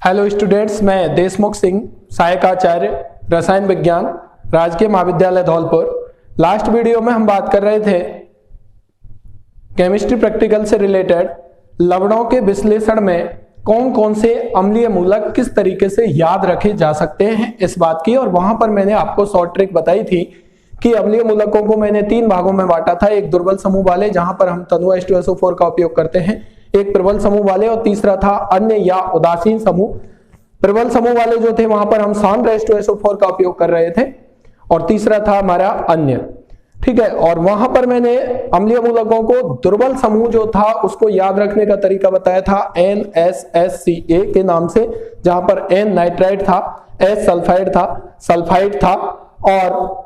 Hello students, मैं देशमुख सिंह, सहायक आचार्य रसायन विज्ञान, राजकीय महाविद्यालय धौलपुर। लास्ट वीडियो में हम बात कर रहे थे केमिस्ट्री प्रैक्टिकल से रिलेटेड लवणों के विश्लेषण में कौन कौन से अम्लीय मूलक किस तरीके से याद रखे जा सकते हैं इस बात की। और वहां पर मैंने आपको शॉर्ट ट्रिक बताई थी कि अम्लीय मूलकों को मैंने 3 भागों में बांटा था। एक दुर्बल समूह वाले जहां पर हम तनु H2SO4 का उपयोग करते हैं, एक प्रबल समूह वाले, और तीसरा था अन्य या उदासीन समूह। प्रबल समूह वाले जो थे वहां पर हम सांद्र H2SO4 का उपयोग कर रहे थे, और तीसरा था हमारा अन्य। ठीक है, और वहां पर मैंने अम्लीय मूलकों को दुर्बल समूह जो था उसको याद रखने का तरीका बताया था NSSCA के नाम से, जहां पर N नाइट्राइड था, S सल्फाइड था और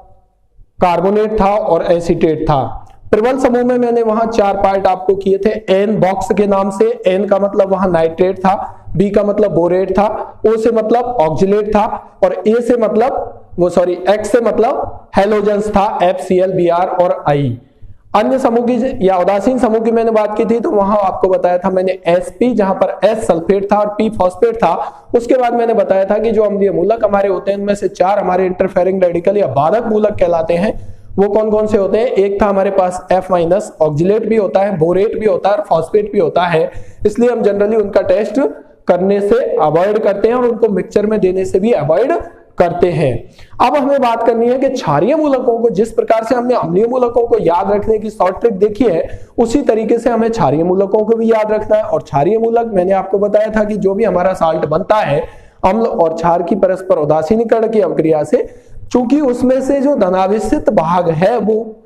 कार्बोनेट था और एसीटेट था। प्रबल समूह में मैंने वहां 4 पार्ट आपको किए थे। N बॉक्स के नाम से, N का मतलब वहां नाइट्रेट था, B का मतलब बोरेट था, O से मतलब ऑक्जिलेट था, और A से मतलब X से मतलब हेलोजेंस था, FCl, Br और I। अन्य समूह की या उदासीन समूह की मैंने बात की थी, तो वहां आपको बताया था मैंने Sp, जहां पर S सल्फेट था और P फॉस्फेट था। उसके बाद मैंने बताया था कि जो अम्लीय मूलक हमारे होते हैं उनमें से 4 हमारे इंटरफेरिंग रेडिकल या बाधक मूलक कहलाते हैं। वो कौन कौन से होते हैं? एक था हमारे पास F-, ऑक्जिलेट भी होता है, बोरेट भी होता है और फॉस्फेट भी होता है। इसलिए हम जनरली उनका टेस्ट करने से अवॉइड करते हैं और उनको मिक्सचर में देने से भी अवॉइड करते हैं। अब हमें बात करनी है कि क्षारीय मूलकों को, जिस प्रकार से हमने अम्लीय मूलकों को याद रखने की शॉर्ट ट्रिक देखी है, उसी तरीके से हमें क्षारीय मूलकों को भी याद रखना है। और क्षारीय मूलक मैंने आपको बताया था कि जो भी हमारा साल्ट बनता है अम्ल और क्षार की परस्पर उदासीनीकरण की अवक्रिया से, चूंकि उसमें से जो धनावेशित भाग है वो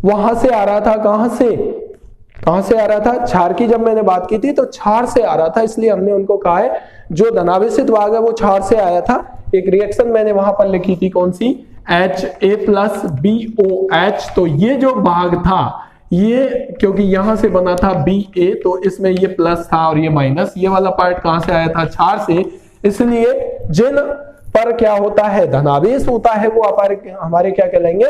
वहां से आ रहा था। कहां से आ रहा था? क्षार की जब मैंने बात की थी तो क्षार से आ रहा था, इसलिए हमने उनको कहा है जो धनावेशित भाग है वो क्षार से आया था। एक रिएक्शन मैंने वहां पर लिखी थी, कौन सी? HA+BOH। तो ये जो भाग था, ये क्योंकि यहां से बना था BA, तो इसमें ये प्लस था और ये माइनस। ये वाला पार्ट कहां से आया था? क्षार से। इसलिए जिन पर क्या होता है, धनावेश होता है, वो हमारे क्या कहलाएंगे?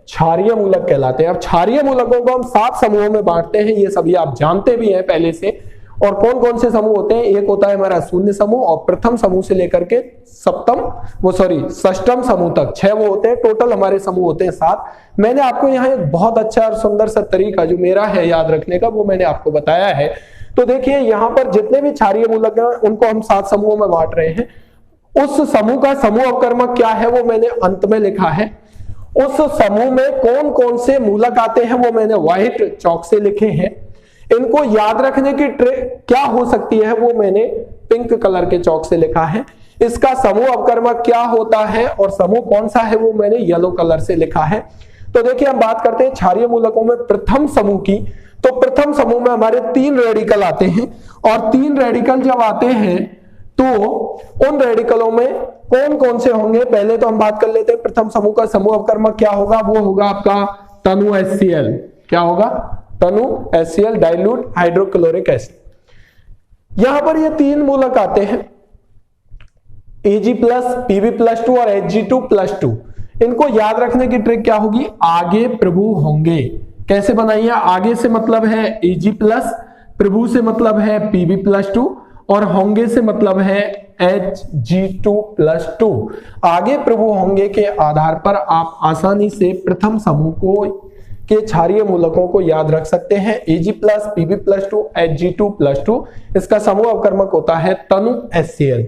क्षारीय मूलक कहलाते हैं। अब क्षारीय मूलकों को हम 7 समूहों में बांटते हैं, ये सभी आप जानते भी हैं पहले से। और कौन कौन से समूह होते हैं? एक होता है हमारा शून्य समूह, और प्रथम समूह से लेकर के षष्टम समूह तक 6 वो होते हैं। टोटल हमारे समूह होते हैं 7। मैंने आपको यहाँ एक बहुत अच्छा और सुंदर सा तरीका जो मेरा है याद रखने का, वो मैंने आपको बताया है। तो देखिए, यहाँ पर जितने भी क्षारीय मूलक हैं उनको हम 7 समूहों में बांट रहे हैं। उस समूह का समूह अवकर्मक क्या है वो मैंने अंत में लिखा है। उस समूह में कौन कौन से मूलक आते हैं वो मैंने व्हाइट चौक से लिखे हैं। इनको याद रखने की ट्रिक क्या हो सकती है वो मैंने पिंक कलर के चौक से लिखा है। इसका समूह अवकर्मक क्या होता है और समूह कौन सा है वो मैंने येलो कलर से लिखा है। तो देखिए, हम बात करते हैं क्षारीय मूलकों में प्रथम समूह की। तो प्रथम समूह में हमारे 3 रेडिकल आते हैं, और 3 रेडिकल जब आते हैं तो उन रेडिकलों में कौन कौन से होंगे? पहले तो हम बात कर लेते हैं प्रथम समूह का समूह अवकर्मक क्या होगा। वो होगा आपका तनु HCl। क्या होगा? तनु HCl, डाइल्यूट हाइड्रोक्लोरिक एसिड। यहां पर ये 3 मूलक आते हैं, Ag+, Pb+2 और Hg2+2। इनको याद रखने की ट्रिक क्या होगी? आगे प्रभु होंगे। कैसे बनाइए? आगे से मतलब है Ag+, प्रभु से मतलब है Pb+2 और होंगे से मतलब है Hg2+2। आगे प्रभु होंगे के आधार पर आप आसानी से प्रथम समूह को के क्षारीय मूलकों को याद रख सकते हैं। Ag+, Pb+2, Hg2+2। इसका समूह अवकर्मक होता है तनु HCl।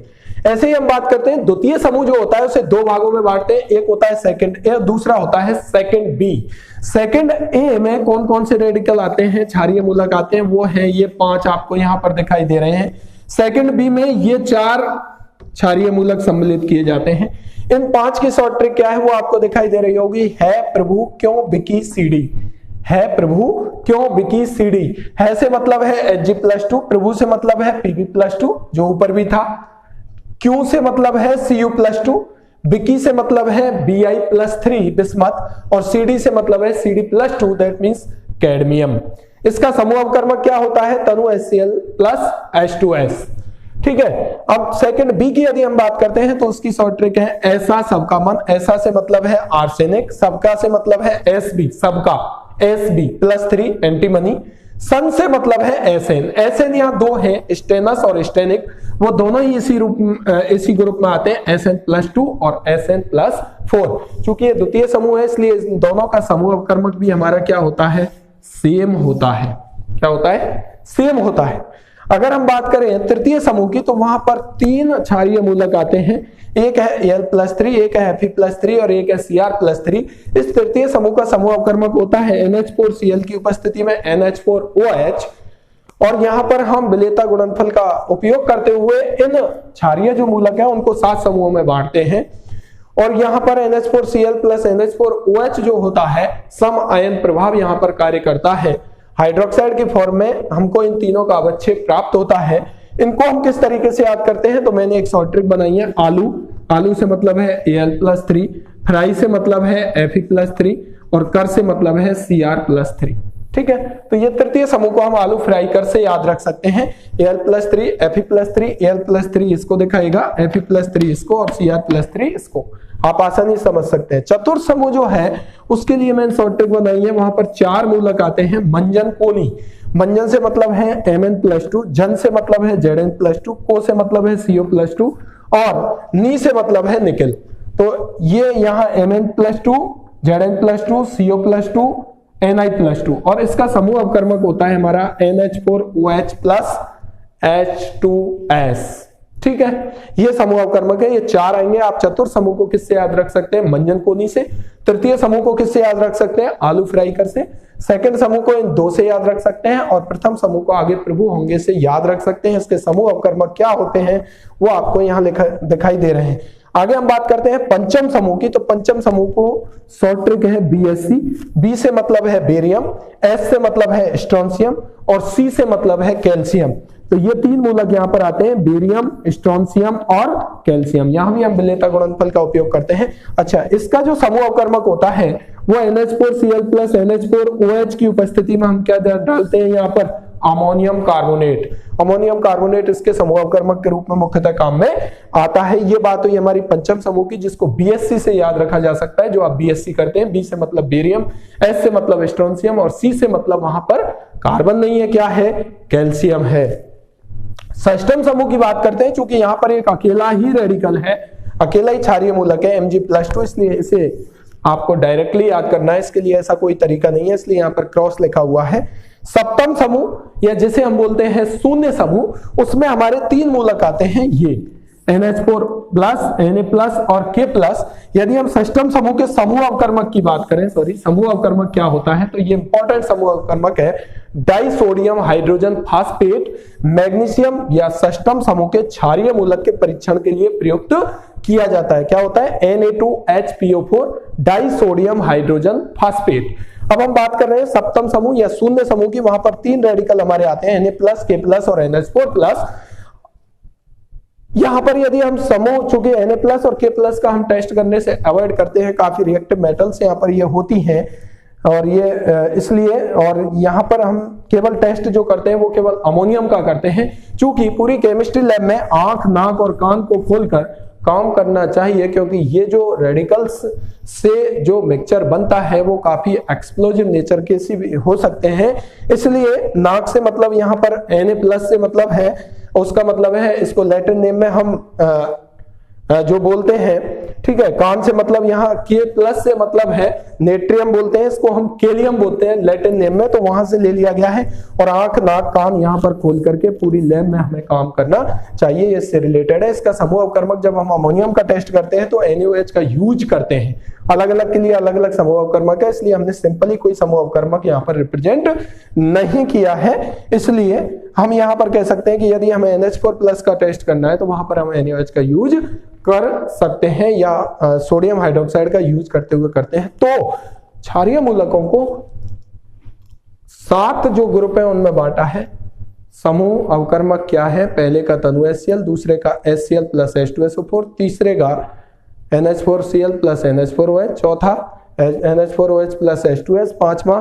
ऐसे ही हम बात करते हैं द्वितीय समूह जो होता है उसे 2 भागों में बांटते हैं। एक होता है सेकंड ए, दूसरा होता है सेकंड बी। सेकंड ए में कौन कौन से रेडिकल आते हैं, क्षारीय मूलक आते हैं? वो है ये 5 आपको यहां पर दिखाई दे रहे हैं। सेकंड बी में ये 4 क्षारीय मूलक सम्मिलित किए जाते हैं। इन 5 की शॉर्ट ट्रिक क्या है वो आपको दिखाई दे रही होगी। है प्रभु क्यों बिकी सीडी। है प्रभु क्यों बिकी सीडी। है से मतलब है Hg+2, प्रभु से मतलब है Pb+2 जो ऊपर भी था, Q से मतलब है Cu+2, बिकी से मतलब है Bi+3 बिस्मथ, और Cd से मतलब है Cd+2 दैट मींस कैडमियम। इसका समूह अवकर्मक क्या होता है? तनु HCl प्लस H2S। ठीक है। अब सेकंड बी की यदि हम बात करते हैं तो उसकी शॉर्ट ट्रिक है ऐसा सबका मन। ऐसा से मतलब है आर्सेनिक, सबका से मतलब है Sb, सबका Sb+3 एंटीमनी, सन से मतलब है एसेन। एसेन यहाँ दो है, स्टेनस और स्टेनिक, वो दोनों ही इसी ग्रुप में आते हैं, Sn+2 और Sn+4। चूंकि ये द्वितीय समूह है इसलिए इन दोनों का समूह अवकर्मक भी हमारा क्या होता है, सेम होता है। क्या होता है, सेम होता है। अगर हम बात करें तृतीय समूह की तो वहां पर 3 क्षारीय मूलक आते हैं, एक है Al+3, एक है Fe+3 और एक है Cr+3। इस तृतीय समूह का समूह अवकर्मक होता है NH4Cl की उपस्थिति में NH4OH। और यहां पर हम विलेयता गुणनफल का उपयोग करते हुए इन क्षारीय जो मूलक है उनको 7 समूहों में बांटते हैं। और यहां पर NH4Cl प्लस NH4OH जो होता है सम आयन प्रभाव यहां पर कार्य करता है। हाइड्रोक्साइड के फॉर्म में हमको इन तीनों का अवच्छेद प्राप्त होता है। इनको हम किस तरीके से याद करते हैं, तो मैंने एक शॉर्ट ट्रिक बनाई है। आलू, आलू से मतलब है Al+3, फ्राई से मतलब है Fe+3 और कर से मतलब है Cr+3। ठीक है, तो ये तृतीय समूह को हम आलू फ्राई कर से याद रख सकते हैं। Al+3, Fe+3, Al+3 इसको दिखाएगा, Fe+3 इसको और Cr+3 इसको, आप आसानी समझ सकते हैं। चतुर्थ समूह जो है उसके लिए मैंने शॉर्ट ट्रिक बनाई है। वहां पर 4 मूलक आते हैं। मंजन कोनी, मंजन से मतलब है Mn+2, जन से मतलब है Zn+2, को से मतलब है CO+2 और नी से मतलब है निकेल। तो ये यहाँ Mn+2, Zn+2, CO+2, Ni+2 और इसका समूह अवकर्मक होता है हमारा NH4OH प्लस H2S। ठीक है, ये समूह अवकर्मक है, ये 4 आएंगे। आप चतुर्थ समूह को किससे याद रख सकते हैं, मंजन कोनी से। तृतीय समूह को किससे याद रख सकते हैं, आलू फ्राई कर से। सेकंड समूह को इन 2 से याद रख सकते हैं और प्रथम समूह को आगे प्रभु होंगे से याद रख सकते हैं। इसके समूह अवकर्मक क्या होते हैं वो आपको यहाँ दिखाई दे रहे हैं। आगे हम बात करते हैं पंचम समूह की। तो पंचम समूह को शॉर्ट ट्रिक है BSC। B से मतलब है बेरियम, S से मतलब है स्ट्रोंशियम और C से मतलब है कैल्शियम। तो ये 3 मूलक यहाँ पर आते हैं, बेरियम, स्ट्रोंशियम और कैल्शियम। यहाँ भी हम विलेयता गुणनफल का उपयोग करते हैं। अच्छा, इसका जो समूह अवकर्मक होता है वो NH4Cl प्लस NH4OH की उपस्थिति में हम क्या डालते हैं यहाँ पर, अमोनियम कार्बोनेट। अमोनियम कार्बोनेट इसके समूह अवकर्मक के रूप में मुख्यतः काम में आता है। ये बात हुई हमारी पंचम समूह की, जिसको BSC से याद रखा जा सकता है, जो आप BSC करते हैं। B से मतलब बेरियम, S से मतलब स्ट्रोंशियम और C से मतलब वहां पर कार्बन नहीं है, क्या है, कैल्शियम है। षष्ठम समूह की बात करते हैं। चूंकि यहाँ पर एक अकेला ही रेडिकल है, अकेला ही क्षारीय मूलक है Mg+2, इसलिए इसे आपको डायरेक्टली याद करना है, इसके लिए ऐसा कोई तरीका नहीं है, इसलिए यहाँ पर क्रॉस लिखा हुआ है। सप्तम समूह या जिसे हम बोलते हैं शून्य समूह, उसमें हमारे 3 मूलक आते हैं, ये NH4 प्लस, Na प्लस और K+। यदि हम षष्ठम समूह के समूह अवकर्मक की बात करें, समूह अवकर्मक क्या होता है, तो ये इंपॉर्टेंट समूह अवकर्मक है डाइसोडियम हाइड्रोजन फास्फेट, मैग्नीशियम या षष्ठम समूह के क्षारीय मूलक के परीक्षण के लिए प्रयुक्त किया जाता है। क्या होता है, Na2HPO4 डाइसोडियम हाइड्रोजन फास्फेट। अब हम बात कर रहे हैं सप्तम समूह या शून्य समूह की। वहां पर 3 रेडिकल हमारे आते हैं, Na+, K+ और NH4+। यहां पर यदि हम समूह, चूंकि Na+ और K+ का हम टेस्ट करने से अवॉइड करते हैं, काफी रिएक्टिव मेटल्स यहां पर ये होती हैं और ये इसलिए, और यहां पर हम केवल टेस्ट जो करते हैं वो केवल अमोनियम का करते हैं। चूंकि पूरी केमिस्ट्री लैब में आंख, नाक और कान को खोलकर काम करना चाहिए, क्योंकि ये जो रेडिकल्स से जो मिक्सचर बनता है वो काफी एक्सप्लोजिव नेचर के सी हो सकते हैं। इसलिए नाक से मतलब यहाँ पर Na+ से मतलब है, उसका मतलब है, इसको लैटिन नेम में हम जो बोलते हैं, ठीक है। कान से मतलब यहाँ K+ से मतलब है नेट्रियम बोलते हैं, इसको हम केलियम बोलते हैं लैटिन नेम में, तो वहां से ले लिया गया है। और आंख, नाक, कान यहाँ पर खोल करके पूरी लैब में हमें काम करना चाहिए, इससे रिलेटेड है। इसका समूह अवकर्मक जब हम अमोनियम का टेस्ट करते हैं तो NaOH का यूज करते हैं। अलग अलग के लिए अलग अलग समूह अवकर्मक है, इसलिए हमने सिंपली कोई समूह अवकर्मक यहाँ पर रिप्रेजेंट नहीं किया है। इसलिए हम यहाँ पर कह सकते हैं कि यदि हमें NH4+ का टेस्ट करना है तो वहां पर हम NaOH का यूज कर सकते हैं या सोडियम हाइड्रोक्साइड का यूज करते हुए करते हैं। तो क्षारीय मूलकों को 7 जो ग्रुप है उनमें बांटा है। समूह अवकर्मक क्या है, पहले का तनु HCl, दूसरे का HCl प्लस H2SO4, तीसरे का NH4Cl प्लस NH4OH, चौथा NH4OH प्लस H2S, पांचवा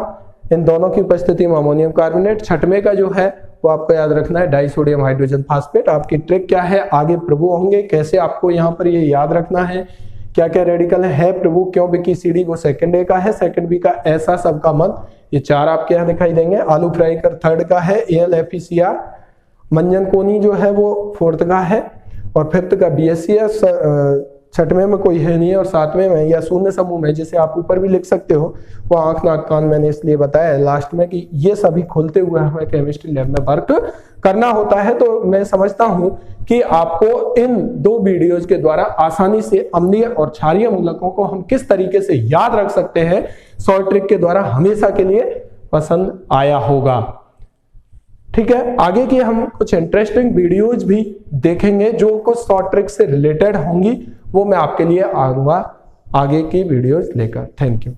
इन दोनों की उपस्थिति में अमोनियम कार्बोनेट, छठवें का जो है वो आपको याद रखना है डाइसोडियम हाइड्रोजन फास्फेट। आपकी ट्रिक क्या है, आगे प्रभु होंगे कैसे आपको यहाँ पर ये याद रखना है क्या क्या रेडिकल है प्रभु, क्यों बिकी सीढ़ी, वो सेकंड ए का है। सेकंड बी का ऐसा सबका मन, ये 4 आपके यहाँ दिखाई देंगे। आलू फ्राई कर थर्ड का है। ALFECR। मंजन कोनी जो है वो फोर्थ का है। और फिफ्थ का BSc। छठवें में कोई है नहीं है, और 7वें में या शून्य समूह में, जिसे आप ऊपर भी लिख सकते हो, वो आंख नाक कान मैंने इसलिए बताया है लास्ट में कि ये सभी खोलते हुए हमें केमिस्ट्री लैब में वर्क करना होता है। तो मैं समझता हूं कि आपको इन 2 वीडियोज के द्वारा आसानी से अम्लीय और क्षारीय मूलकों को हम किस तरीके से याद रख सकते हैं, शॉर्ट ट्रिक के द्वारा हमेशा के लिए पसंद आया होगा। ठीक है, आगे की हम कुछ इंटरेस्टिंग वीडियोज भी देखेंगे जो कुछ शॉर्ट ट्रिक से रिलेटेड होंगी, वो मैं आपके लिए आऊंगा आगे की वीडियोज लेकर। Thank you.